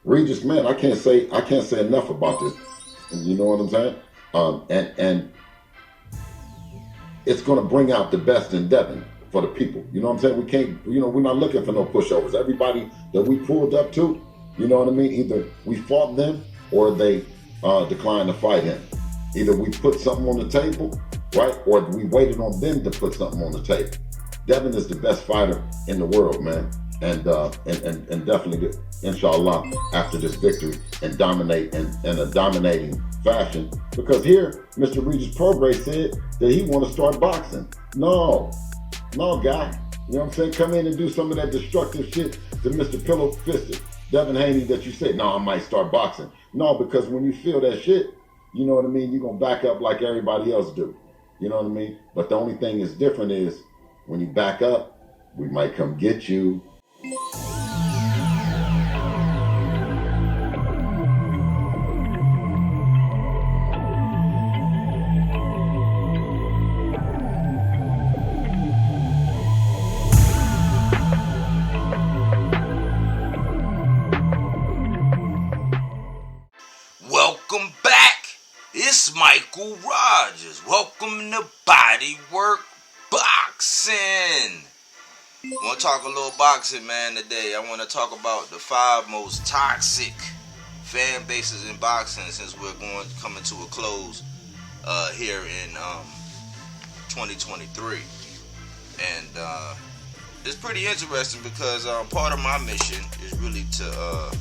Regis, man, I can't say enough about this. You know what I'm saying? And it's going to bring out the best in Devin for the people. You know what I'm saying? We can't, we're not looking for no pushovers. Everybody that we pulled up to, you know what I mean? Either we fought them or they declined to fight him. Either we put something on the table, right? Or we waited on them to put something on the table. Devin is the best fighter in the world, man. And definitely, inshallah, after this victory and dominate in a dominating fashion. Because here, Mr. Regis Prograis said that he want to start boxing. No, guy. You know what I'm saying? Come in and do some of that destructive shit to Mr. Pillow Fisted Devin Haney that you said, no, I might start boxing. No, because when you feel that shit, you know what I mean? You're going to back up like everybody else do. You know what I mean? But the only thing is different is when you back up, we might come get you. Welcome back. It's Michael Rogers. Welcome to BodyWork Boxing. I want to talk a little boxing, man, today. I want to talk about the 5 most toxic fan bases in boxing since we're coming to a close here in 2023. And it's pretty interesting because part of my mission is really to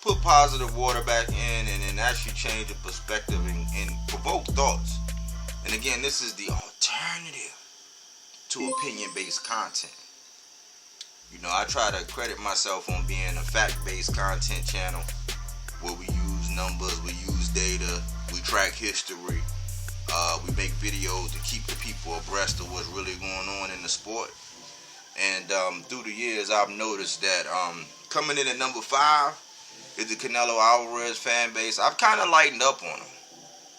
put positive water back in and actually change the perspective and provoke thoughts. And again, this is the alternative to opinion-based content. You know, I try to credit myself on being a fact-based content channel where we use numbers, we use data, we track history, we make videos to keep the people abreast of what's really going on in the sport. And through the years, I've noticed that coming in at number 5 is the Canelo Alvarez fan base. I've kind of lightened up on him.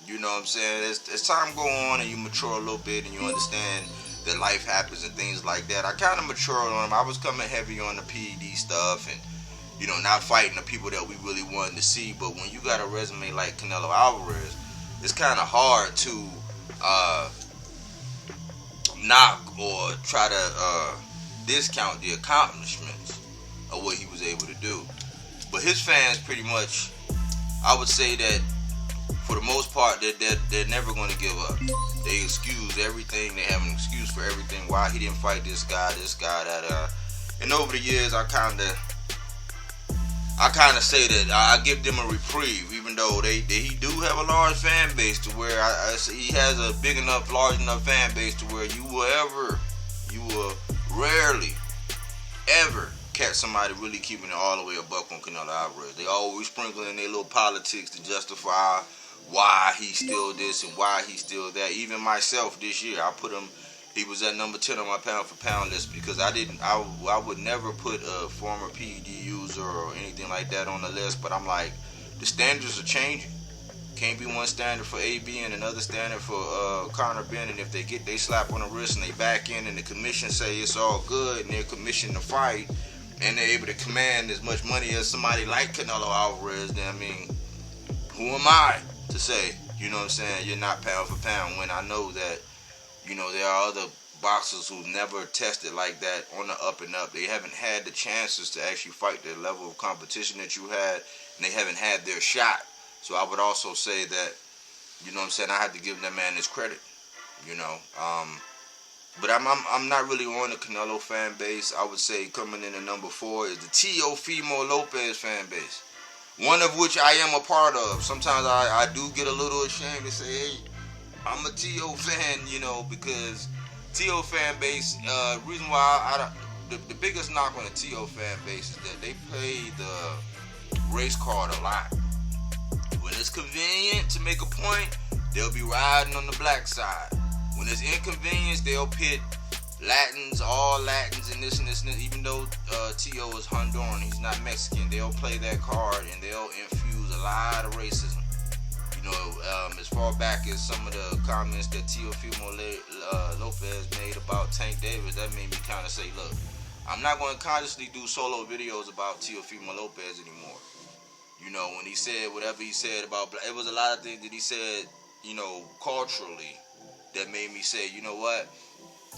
You know what I'm saying? As time go on and you mature a little bit and you understand that life happens and things like that, I kind of matured on him. I was coming heavy on the PED stuff and, you know, not fighting the people that we really wanted to see. But when you got a resume like Canelo Alvarez, it's kind of hard to knock or try to discount the accomplishments of what he was able to do. But his fans pretty much, I would say that for the most part, they're never going to give up. They excuse everything. They have an excuse for everything. Why he didn't fight this guy, that. And over the years, I kind of say that I give them a reprieve, even though he do have a large fan base to where he has a big enough, large enough fan base to where you will rarely, ever catch somebody really keeping it all the way a buck on Canelo Alvarez. They always sprinkle in their little politics to justify why he's still this and why he's still that. Even myself this year, I put him. He was at number 10 on my pound for pound list because I would never put a former PED user or anything like that on the list. But I'm like, the standards are changing. Can't be one standard for AB and another standard for Conor Benn. And if they slap on the wrist and they back in and the commission say it's all good and they're commissioned to fight and they're able to command as much money as somebody like Canelo Alvarez, then I mean, who am I to say, you know what I'm saying, you're not pound for pound when I know that, you know, there are other boxers who've never tested like that on the up and up. They haven't had the chances to actually fight the level of competition that you had, and they haven't had their shot. So I would also say that, you know what I'm saying, I have to give that man his credit, you know. But I'm not really on the Canelo fan base. I would say coming in at number 4 is the Teofimo Lopez fan base, one of which I am a part of. Sometimes I do get a little ashamed to say, hey, I'm a Teo fan, you know, because Teo fan base, reason why the biggest knock on the Teo fan base is that they play the race card a lot. When it's convenient to make a point, they'll be riding on the black side. When it's inconvenience, they'll pit Latins, all Latins, and this and this and this. Even though T.O. is Honduran, he's not Mexican, they'll play that card and they'll infuse a lot of racism. You know, as far back as some of the comments that Teofimo Lopez made about Tank Davis, that made me kind of say, look, I'm not going to consciously do solo videos about Teofimo Lopez anymore. You know, when he said whatever he said about black, it was a lot of things that he said, you know, culturally, that made me say, you know what,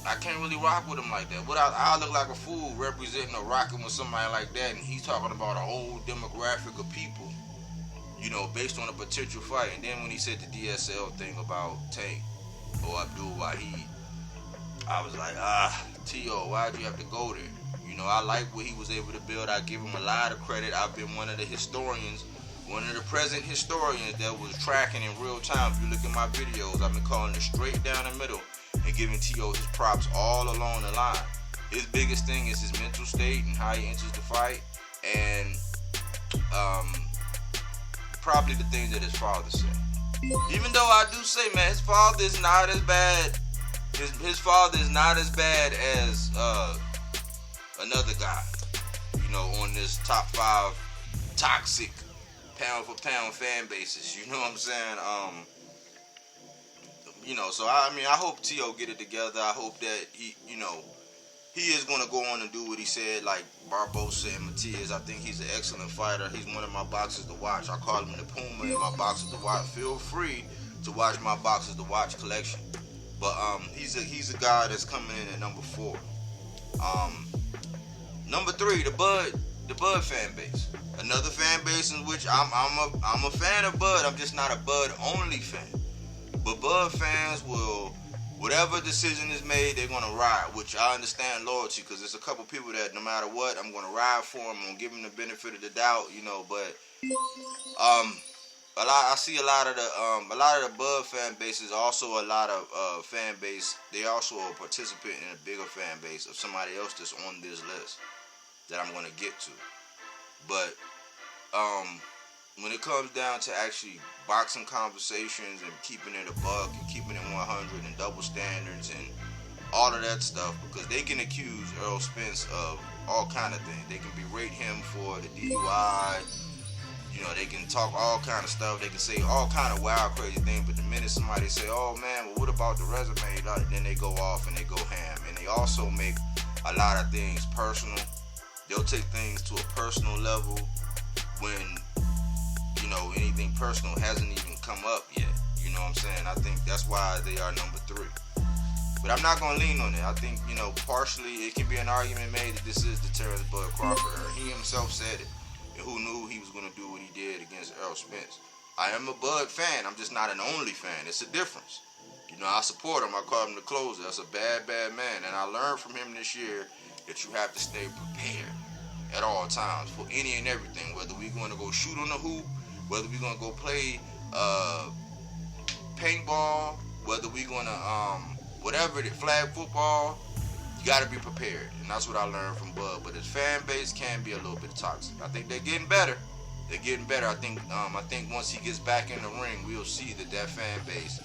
I can't really rock with him like that. I look like a fool representing or rocking with somebody like that, and he's talking about a whole demographic of people, you know, based on a potential fight. And then when he said the DSL thing about Tank or Abdul Wahid, I was like, T.O., why'd you have to go there? You know, I like what he was able to build. I give him a lot of credit. I've been one of the historians, one of the present historians that was tracking in real time. If you look at my videos, I've been calling it straight down the middle and giving T.O. his props all along the line. His biggest thing is his mental state and how he enters the fight, and probably the things that his father said. Even though I do say, man, his father is not as bad. His father is not as bad as another guy, you know, on this top 5 toxic pound for pound fan bases. You know what I'm saying? You know, so I mean, I hope T.O. get it together. I hope that he, you know, he is going to go on and do what he said, like Barbosa and Matias. I think he's an excellent fighter. He's one of my boxers to watch. I call him the Puma in my boxers to watch. Feel free to watch my boxers to watch collection. But he's a guy that's coming in at number 4. Number 3, the Bud fan base. Another fan base in which I'm a fan of Bud. I'm just not a Bud only fan. But Bud fans will, whatever decision is made, they're gonna ride. Which I understand loyalty, because there's a couple people that no matter what, I'm gonna ride for them. I'm gonna give them the benefit of the doubt, you know. But I see a lot of the Bud fan bases, also a lot of fan base. They also participate in a bigger fan base of somebody else that's on this list that I'm gonna get to. But when it comes down to actually boxing conversations and keeping it a buck and keeping it 100 and double standards and all of that stuff, because they can accuse Earl Spence of all kind of things. They can berate him for the DUI. You know, they can talk all kind of stuff. They can say all kind of wild, crazy things. But the minute somebody say, "Oh man, well, what about the resume?" Then they go off and they go ham. And they also make a lot of things personal. They'll take things to a personal level when, you know, anything personal hasn't even come up yet. You know what I'm saying? I think that's why they are number 3. But I'm not going to lean on it. I think, you know, partially it can be an argument made that this is the Terrence Bud Crawford era. He himself said it. And who knew he was going to do what he did against Earl Spence? I am a Bud fan. I'm just not an only fan. It's a difference. You know, I support him. I call him the closer. That's a bad, bad man. And I learned from him this year that you have to stay prepared at all times for any and everything. Whether we're going to go shoot on the hoop, whether we're going to go play paintball, whether we're going to, whatever, flag football, you got to be prepared. And that's what I learned from Bud. But his fan base can be a little bit toxic. I think they're getting better. They're getting better. I think once he gets back in the ring, we'll see that fan base,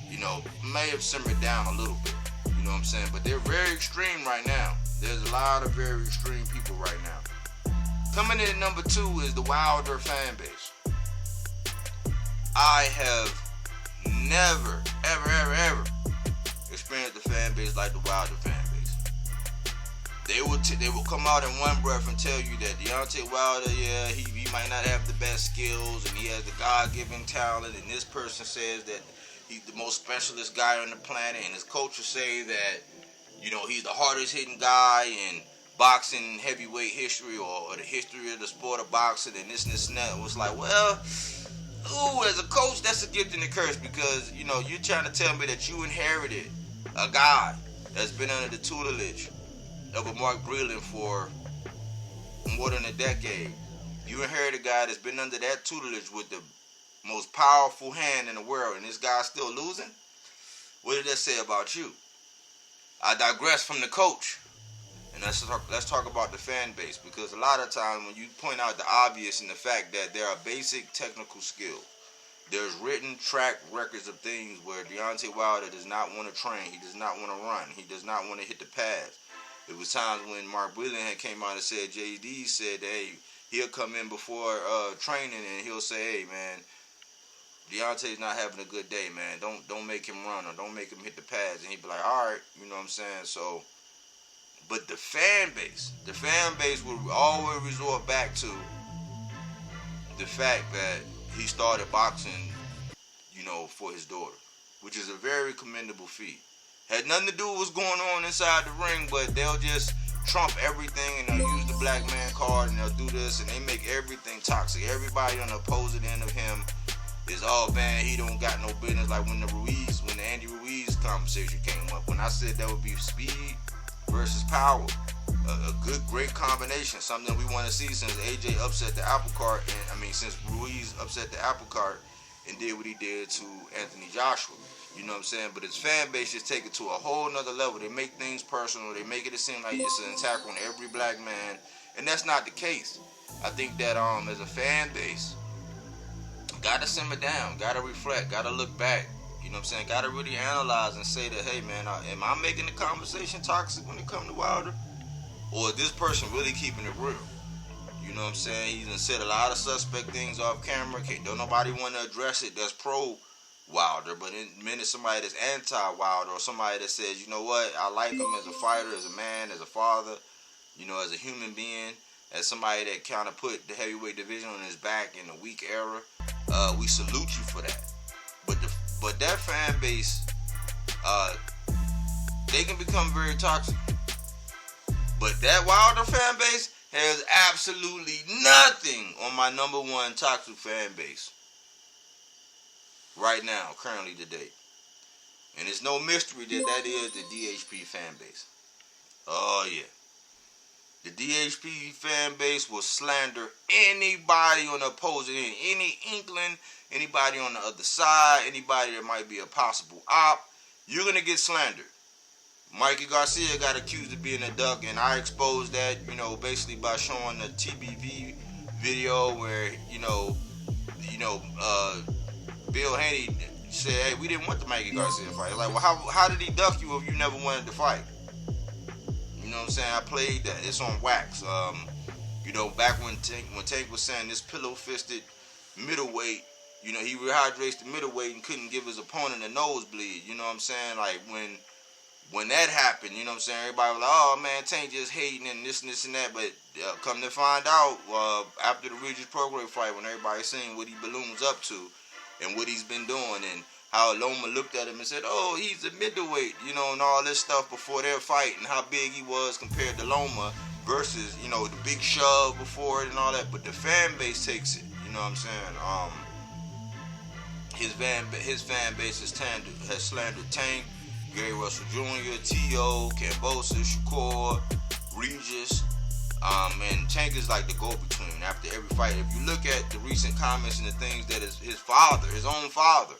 you know, may have simmered down a little bit. You know what I'm saying? But they're very extreme right now. There's a lot of very extreme people right now. Coming in at number 2 is the Wilder fan base. I have never, ever experienced a fan base like the Wilder fan base. They will come out in one breath and tell you that Deontay Wilder, yeah, he might not have the best skills and he has the God-given talent, and this person says that he's the most specialist guy on the planet, and his coaches say that, you know, he's the hardest hitting guy in boxing heavyweight history or the history of the sport of boxing, and this and this and that. It was like, well, as a coach, that's a gift and a curse, because, you know, you're trying to tell me that you inherited a guy that's been under the tutelage of a Mark Breland for more than a decade. You inherited a guy that's been under that tutelage with the most powerful hand in the world, and this guy's still losing? What did that say about you? I digress from the coach, and let's talk about the fan base, because a lot of times when you point out the obvious and the fact that there are basic technical skills, there's written track records of things where Deontay Wilder does not want to train, he does not want to run, he does not want to hit the pads. There was times when Mark Breland had came out and said, JD said, hey, he'll come in before training and he'll say, hey man, Deontay's not having a good day, man. Don't make him run or don't make him hit the pads. And he'd be like, all right, you know what I'm saying? So, but the fan base will always resort back to the fact that he started boxing, for his daughter, which is a very commendable feat. Had nothing to do with what's going on inside the ring, but they'll just trump everything and they'll use the black man card and they'll do this and they make everything toxic. Everybody on the opposite end of him is, oh man, he don't got no business. Like when the Andy Ruiz conversation came up, when I said that would be speed versus power, a good, great combination, something we want to see since AJ upset the apple cart, since Ruiz upset the apple cart and did what he did to Anthony Joshua. You know what I'm saying? But his fan base just take it to a whole nother level. They make things personal. They make it seem like it's an attack on every black man, and that's not the case. I think that as a fan base, gotta simmer down, gotta reflect, gotta look back. You know what I'm saying? Gotta really analyze and say that, hey man, am I making the conversation toxic when it comes to Wilder? Or is this person really keeping it real? You know what I'm saying? He's done said a lot of suspect things off camera. Don't nobody want to address it that's pro Wilder, but in a minute somebody that's anti-Wilder or somebody that says, you know what, I like him as a fighter, as a man, as a father, as a human being, as somebody that kind of put the heavyweight division on his back in a weak era, we salute you for that. But that fan base, they can become very toxic. But that Wilder fan base has absolutely nothing on my number one toxic fan base right now, currently today. And it's no mystery that is the DHP fan base. Oh yeah. The DHP fan base will slander anybody on the opposing end, any inkling, anybody on the other side, anybody that might be a possible op. You're going to get slandered. Mikey Garcia got accused of being a duck, and I exposed that, basically by showing the TBV video where, Bill Haney said, hey, we didn't want the Mikey Garcia fight. Like, well, how did he duck you if you never wanted to fight? You know what I'm saying? I played that. It's on wax. Back when Tank was saying this pillow-fisted middleweight, he rehydrates the middleweight and couldn't give his opponent a nosebleed. You know what I'm saying? Like, when that happened, you know what I'm saying? Everybody was like, oh, man, Tank just hating and this and that. But come to find out, after the Regis Prograis fight, when everybody seen what he balloons up to and what he's been doing and how Loma looked at him and said, oh, he's a middleweight, and all this stuff before their fight and how big he was compared to Loma versus, the big shove before it and all that. But the fan base takes it, you know what I'm saying? His fan base has slandered Tank, Gary Russell Jr., T.O., Kambosos, Shakur, Regis, and Tank is like the go-between after every fight. If you look at the recent comments and the things that his own father,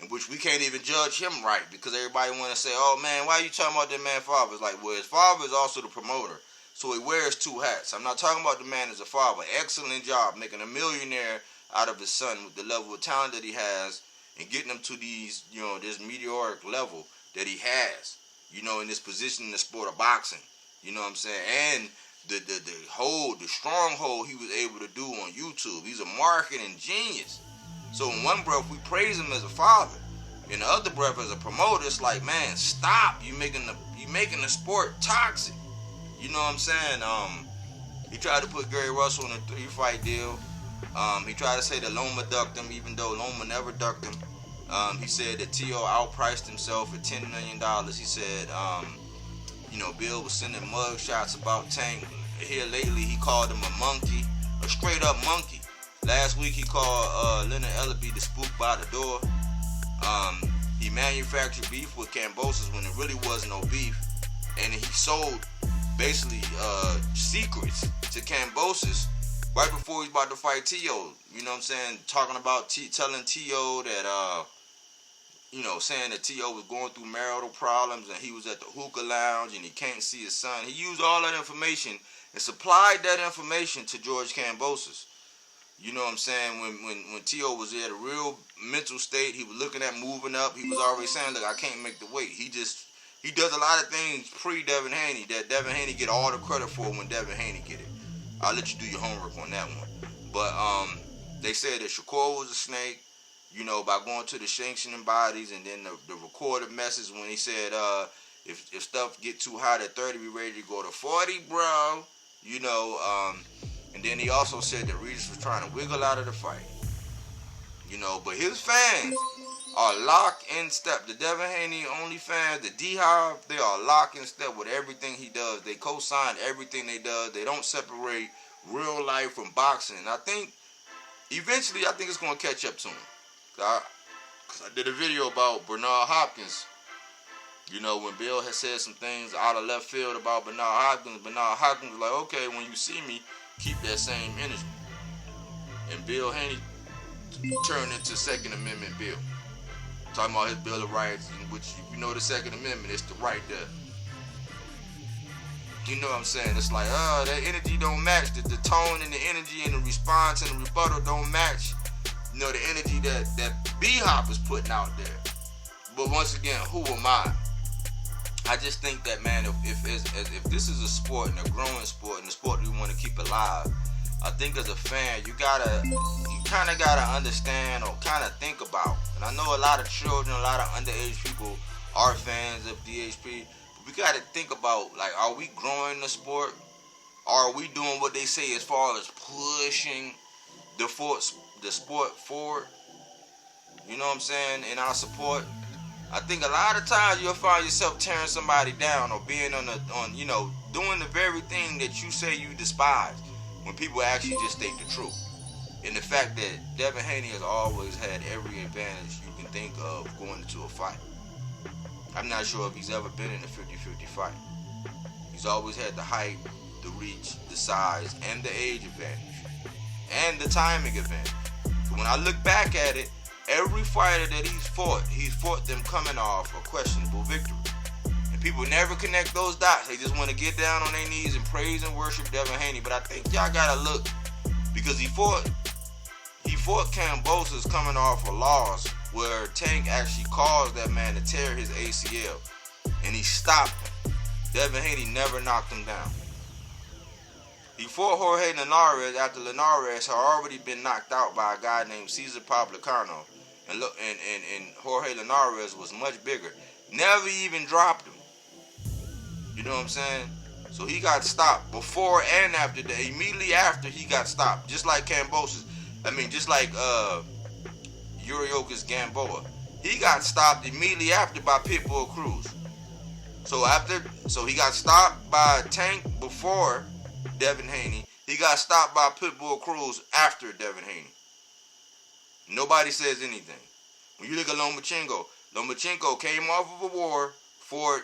in which we can't even judge him right because everybody want to say, oh man, why are you talking about that man's father? It's like, well, his father is also the promoter, so he wears two hats. I'm not talking about the man as a father. Excellent job making a millionaire out of his son with the level of talent that he has and getting him to these, this meteoric level that he has, in this position in the sport of boxing. You know what I'm saying? And the stronghold he was able to do on YouTube. He's a marketing genius. So in one breath we praise him as a father, in the other breath as a promoter, it's like, man, stop! You making the sport toxic. You know what I'm saying? He tried to put Gary Russell in a 3-fight deal. He tried to say that Loma ducked him, even though Loma never ducked him. He said that T.O. outpriced himself at $10 million. He said, Bill was sending mug shots about Tank. Here lately, he called him a monkey, a straight up monkey. Last week, he called Leonard Ellaby the spook by the door. He manufactured beef with Kambosos when it really was no beef. And he sold, basically, secrets to Kambosos right before he's about to fight T.O. You know what I'm saying? Talking about telling T.O. that, saying that T.O. was going through marital problems and he was at the hookah lounge and he can't see his son. He used all that information and supplied that information to George Kambosos. You know what I'm saying? When T.O. was at a real mental state, he was looking at moving up. He was already saying, look, I can't make the weight. He does a lot of things pre-Devin Haney that Devin Haney get all the credit for when Devin Haney get it. I'll let you do your homework on that one. But they said that Shakur was a snake, by going to the sanctioning bodies, and then the recorded message when he said, if stuff get too hot at 30, we ready to go to 40, bro. And then he also said that Regis was trying to wiggle out of the fight. But his fans are locked in step. The Devin Haney only fans, the D-Hive, they are locked in step with everything he does. They co-sign everything they does. They don't separate real life from boxing. And I think eventually, it's going to catch up to him. Cause I did a video about Bernard Hopkins. When Bill had said some things out of left field about Bernard Hopkins was like, okay, when you see me, keep that same energy. And Bill Haney turned into Second Amendment Bill. Talking about his Bill of Rights, in which, the Second Amendment, it's the right there. You know what I'm saying? It's like, that energy don't match. The tone and the energy and the response and the rebuttal don't match, the energy that B-Hop is putting out there. But once again, who am I? I just think that, man, if this is a sport and a growing sport and a sport we want to keep alive, I think as a fan, you kind of gotta understand or kind of think about. And I know a lot of children, a lot of underage people are fans of DHP. But we gotta think about, like, are we growing the sport? Are we doing what they say as far as pushing the sport forward? You know what I'm saying? In our support. I think a lot of times you'll find yourself tearing somebody down or being doing the very thing that you say you despise, when people actually just state the truth. And the fact that Devin Haney has always had every advantage you can think of going into a fight. I'm not sure if he's ever been in a 50-50 fight. He's always had the height, the reach, the size, and the age advantage. And the timing advantage. So when I look back at it, every fighter that he's fought them coming off a questionable victory. And people never connect those dots. They just want to get down on their knees and praise and worship Devin Haney. But I think y'all gotta look, because he fought Kambosos coming off a loss where Tank actually caused that man to tear his ACL. And he stopped him. Devin Haney never knocked him down. He fought Jorge Linares after Linares had already been knocked out by a guy named Cesar Publicano. And Jorge Linares was much bigger. Never even dropped him. You know what I'm saying? So he got stopped before and after that. Immediately after, he got stopped. Just like Kambosos. Just like Yuriorkis Gamboa. He got stopped immediately after by Pitbull Cruz. So he got stopped by Tank before Devin Haney. He got stopped by Pitbull Cruz after Devin Haney. Nobody says anything. When you look at Lomachenko came off of a war for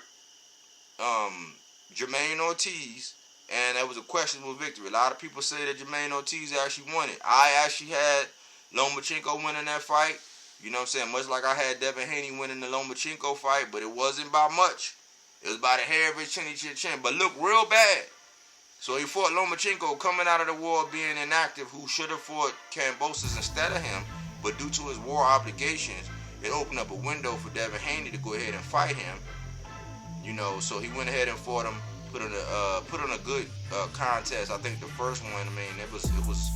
Jermaine Ortiz, and that was a questionable victory. A lot of people say that Jermaine Ortiz actually won it. I actually had Lomachenko winning that fight. You know what I'm saying? Much like I had Devin Haney winning the Lomachenko fight, but it wasn't by much. It was by the hair of his chin, but looked real bad. So he fought Lomachenko coming out of the war being inactive, who should have fought Kambosos instead of him. But due to his war obligations, it opened up a window for Devin Haney to go ahead and fight him. So he went ahead and fought him, put on a good contest. I think the first one, it was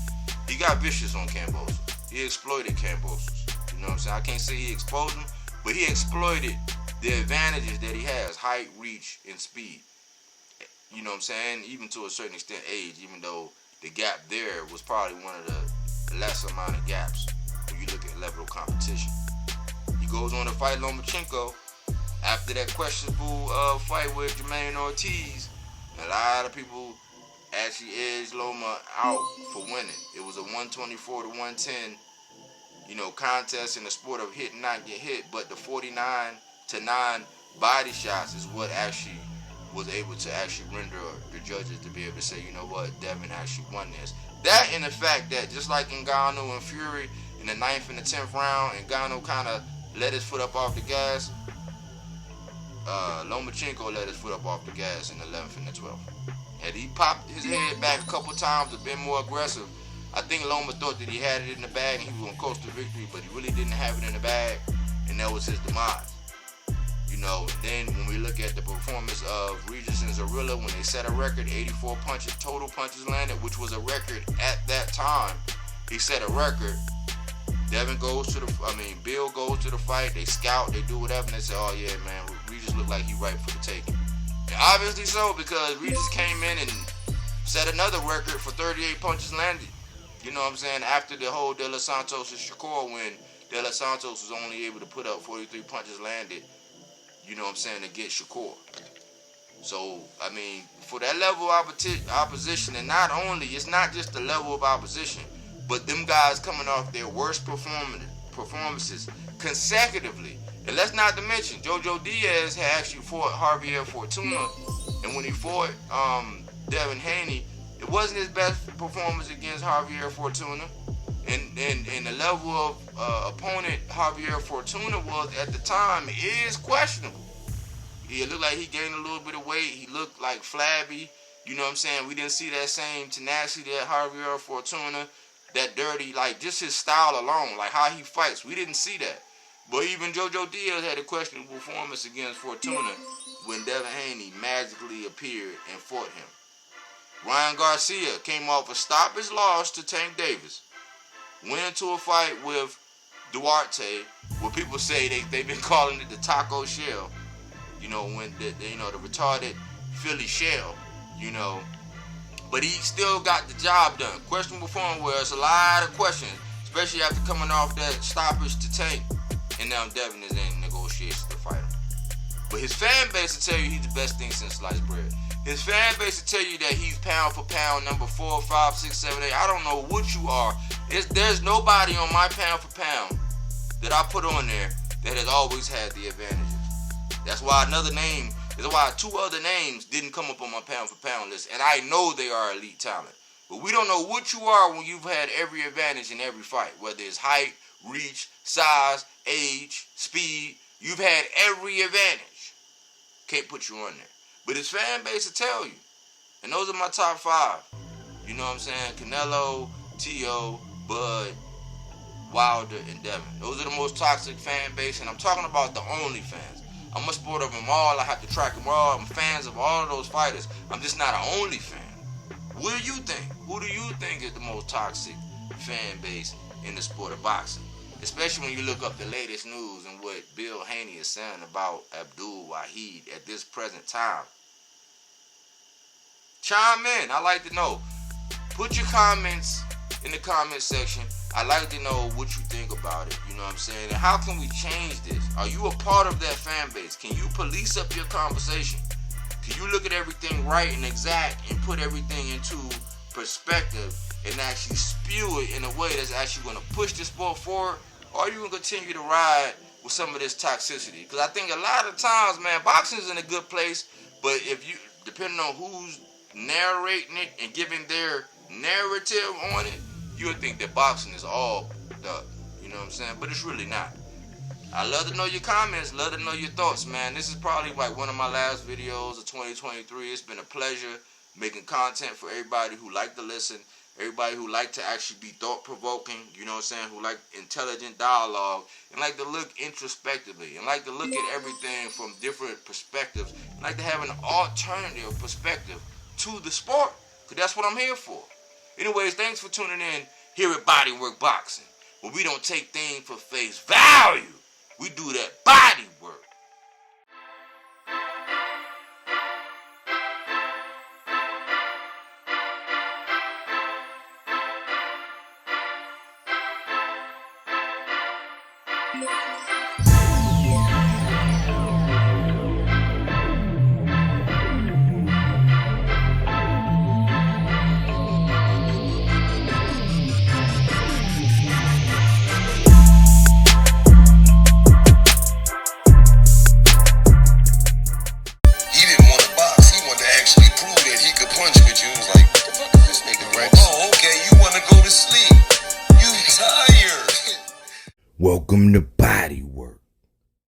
he got vicious on Kambosos. He exploited Kambosos. You know what I'm saying? I can't say he exposed him, but he exploited the advantages that he has: height, reach, and speed. You know what I'm saying? Even to a certain extent, age, even though the gap there was probably one of the less amount of gaps when you look at level of competition. He goes on to fight Lomachenko after that questionable fight with Jermaine Ortiz. A lot of people actually edged Loma out for winning. It was a 124 to 110, contest in the sport of hit and not get hit, but the 49 to 9 body shots is what actually was able to actually render the judges to be able to say, you know what, Devin actually won this. That and the fact that just like Ngannou and Fury in the 9th and the 10th round, Ngannou kind of let his foot up off the gas, Lomachenko let his foot up off the gas in the 11th and the 12th. Had he popped his head back a couple times or been more aggressive, I think Loma thought that he had it in the bag and he was going to coast to victory, but he really didn't have it in the bag, and that was his demise. Then when we look at the performance of Regis and Zorilla, when they set a record, 84 punches, total punches landed, which was a record at that time. He set a record. Bill goes to the fight, they scout, they do whatever, and they say, oh yeah, man, Regis looked like he right for the taking. And obviously so, because Regis came in and set another record for 38 punches landed. You know what I'm saying? After the whole De Los Santos and Shakur win, De Los Santos was only able to put up 43 punches landed, you know what I'm saying, against Shakur. So, I mean, for that level of opposition, and not only, it's not just the level of opposition, but them guys coming off their worst performances consecutively. And let's not to mention, JoJo Diaz had actually fought Javier Fortuna, and when he fought Devin Haney, it wasn't his best performance against Javier Fortuna. And the level of opponent Javier Fortuna was at the time is questionable. It looked like he gained a little bit of weight. He looked like flabby. You know what I'm saying? We didn't see that same tenacity that Javier Fortuna, that dirty, like just his style alone, like how he fights. We didn't see that. But even JoJo Diaz had a questionable performance against Fortuna when Devin Haney magically appeared and fought him. Ryan Garcia came off a stoppage loss to Tank Davis. Went into a fight with Duarte, where people say they've been calling it the taco shell. You know, when the retarded Philly shell, you know. But he still got the job done. Questionable form where it's a lot of questions, especially after coming off that stoppage to Tank. And now Devin is in negotiations to fight him. But his fan base will tell you he's the best thing since sliced bread. His fan base will tell you that he's pound for pound number 4, 5, 6, 7, 8. I don't know what you are. There's nobody on my pound for pound that I put on there that has always had the advantages. That's why two other names didn't come up on my pound for pound list, and I know they are elite talent. But we don't know what you are when you've had every advantage in every fight, whether it's height, reach, size, age, speed. You've had every advantage. Can't put you on there. But his fan base will tell you. And those are my top 5. You know what I'm saying? Canelo, T.O., Bud, Wilder, and Devin. Those are the most toxic fan base, and I'm talking about the only fans. I'm a supporter of them all. I have to track them all. I'm fans of all of those fighters. I'm just not an only fan. What do you think? Who do you think is the most toxic fan base in the sport of boxing? Especially when you look up the latest news and what Bill Haney is saying about Abdul Wahid at this present time. Chime in. I like to know. Put your comments in the comment section. I like to know what you think about it. You know what I'm saying? And how can we change this? Are you a part of that fan base? Can you police up your conversation? Can you look at everything right and exact and put everything into perspective and actually spew it in a way that's actually going to push the sport forward? Or are you going to continue to ride with some of this toxicity? Because I think a lot of times, man, boxing is in a good place, but if you, depending on who's narrating it and giving their narrative on it, you would think that boxing is all up. You know what I'm saying? But it's really not. I love to know your comments. Love to know your thoughts, man. This is probably like one of my last videos of 2023. It's been a pleasure making content for everybody who like to listen, everybody who like to actually be thought-provoking, you know what I'm saying, who like intelligent dialogue, and like to look introspectively, and like to look at everything from different perspectives, and like to have an alternative perspective to the sport, because that's what I'm here for. Anyways, thanks for tuning in here at BodyWork Boxing, where we don't take things for face value. We do that body work. Welcome to BodyWork.